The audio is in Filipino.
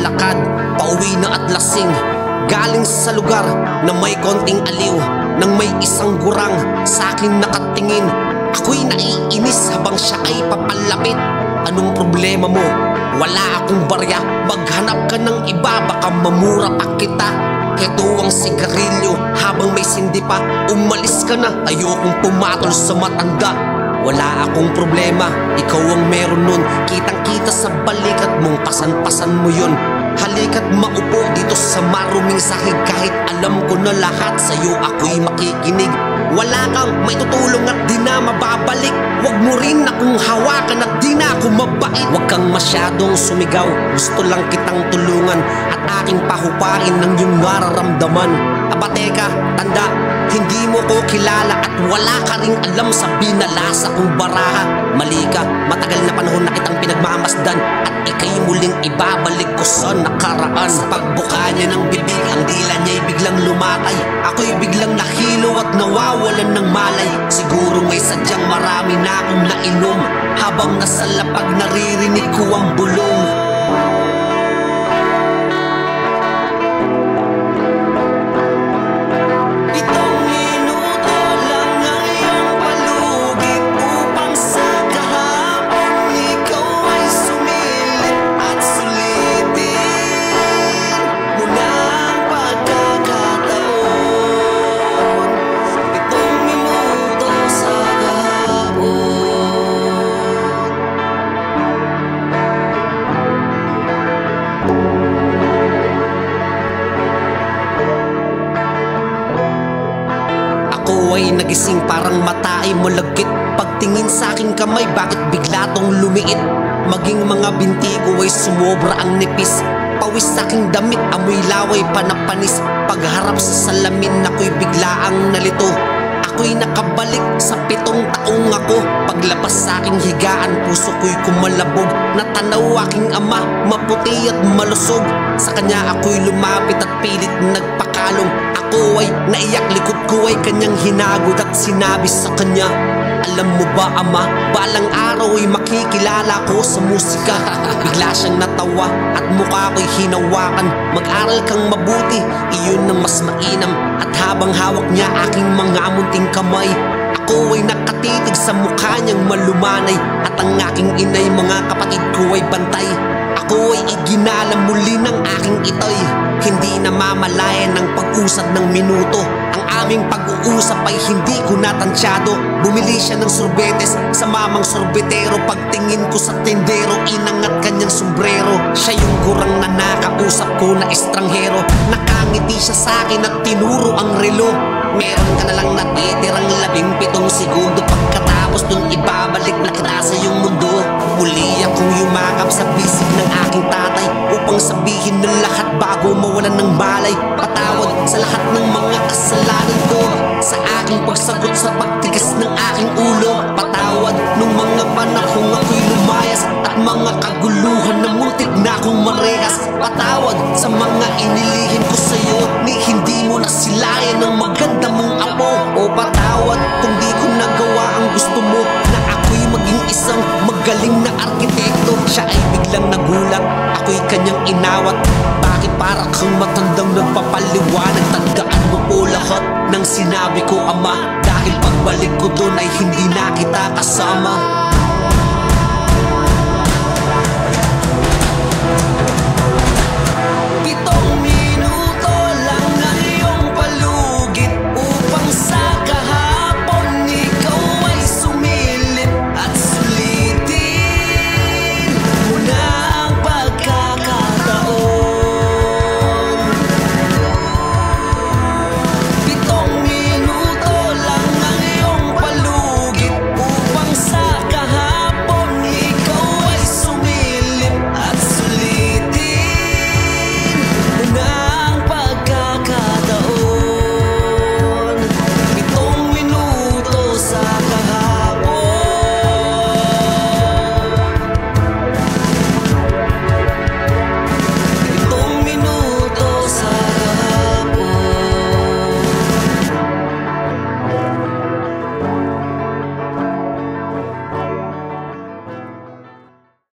naglalakad, pauwi na at lasing, galing sa lugar na may konting aliw. Nang may isang gurang sa akin nakatingin, ako'y naiinis habang siya ay papalapit. Anong problema mo? Wala akong barya, maghanap ka ng iba, baka mamura pa kita. Heto ang sigarilyo habang may sindi pa, umalis ka na, ayokong pumatol sa matanda. Wala akong problema, ikaw ang meron nun, kitang-kita sa balikat mong pasan-pasan mo yun. Halika't maupo dito sa maruming sahig, kahit alam ko na lahat sa'yo ako'y makikinig. Wala kang may tutulong at di na mababalik, wag mo rin akong hawakan at di na ako mabait. Wag kang masyadong sumigaw, gusto lang kitang tulungan at aking pahupain ng iyong mararamdaman. Aba teka, tanda, hindi mo ko kilala at wala ka ring alam sa binalasa kong baraha. Mali ka, matagal na panahon na kitang pinagmamasdan at ika'y muling ibabalik ko sa nakaraan. Sa pagbuka niya ng bibig, ang dila niya'y biglang lumatay, ako'y biglang nahilo at nawawalan ng malay. Siguro may sadyang marami na akong nainom, habang nasa lapag naririnig ko ang bulong. Ako ay nagising parang mata ay malagkit, pagtingin sa aking kamay bakit bigla tong lumiit. Maging mga binti ko ay sumobra ang nipis, pawis sa aking damit, amoy laway panapanis. Pagharap sa salamin ako'y biglaang nalito, ako'y nakabalik sa 7 taong ako. Paglabas sa aking higaan, puso ko'y kumalabog. Natanaw aking ama, maputi at malusog. Sa kanya ako'y lumapit at pilit nagpakalong. Ako ay naiyak, likod ko ay kanyang hinagod at sinabi sa kanya, alam mo ba ama, balang araw ay makikilala ko sa musika. Bigla siyang natawa at mukha ko'y hinawakan, mag-aral kang mabuti, iyon ang mas mainam. At habang hawak niya aking mga munting kamay, ako ay nakatitig sa mukha niyang malumanay. At ang aking inay, mga kapatid ko ay bantay. Ako ay iginalang muli ng aking itoy, hindi namamalayan ng pag-usad ng minuto. Ang aming pag-uusap ay hindi ko natansyado. Bumili siya ng sorbetes sa mamang sorbetero, pagtingin ko sa tindero, inangat kanyang sombrero. Siya yung gurang na nakausap ko na estranghero, nakangiti siya sa akin at tinuro ang relo. Meron ka na lang natitirang 17 segundo, pagkatapos dun ibabalik na kita sa iyong mundo. Muli akong yumakap sa bisig ng aking tatay upang sabihin ng lahat bago mawalan ng malay. Patawad sa lahat ng mga kasalanan ko, sa aking pagsagot sa pagtigas ng aking ulo. Patawad nung mga panahong ako'y lumayas at mga kaguluhan na muntik na akong marehas. Patawad sa mga inilihim ko sa'yo, ni hindi mo nasilayan ng maganda mong apo. O patawad kung di ko nagawa ang gusto mo, na ako'y maging isang magaling na arkitekto. Siya ay biglang nagulat, ako'y kanyang inawat. Bakit para kang matandang nagpapaliwanag? Tandaan mo po lahat ng sinabi ko ama, dahil pagbalik ko doon ay hindi na kita kasama.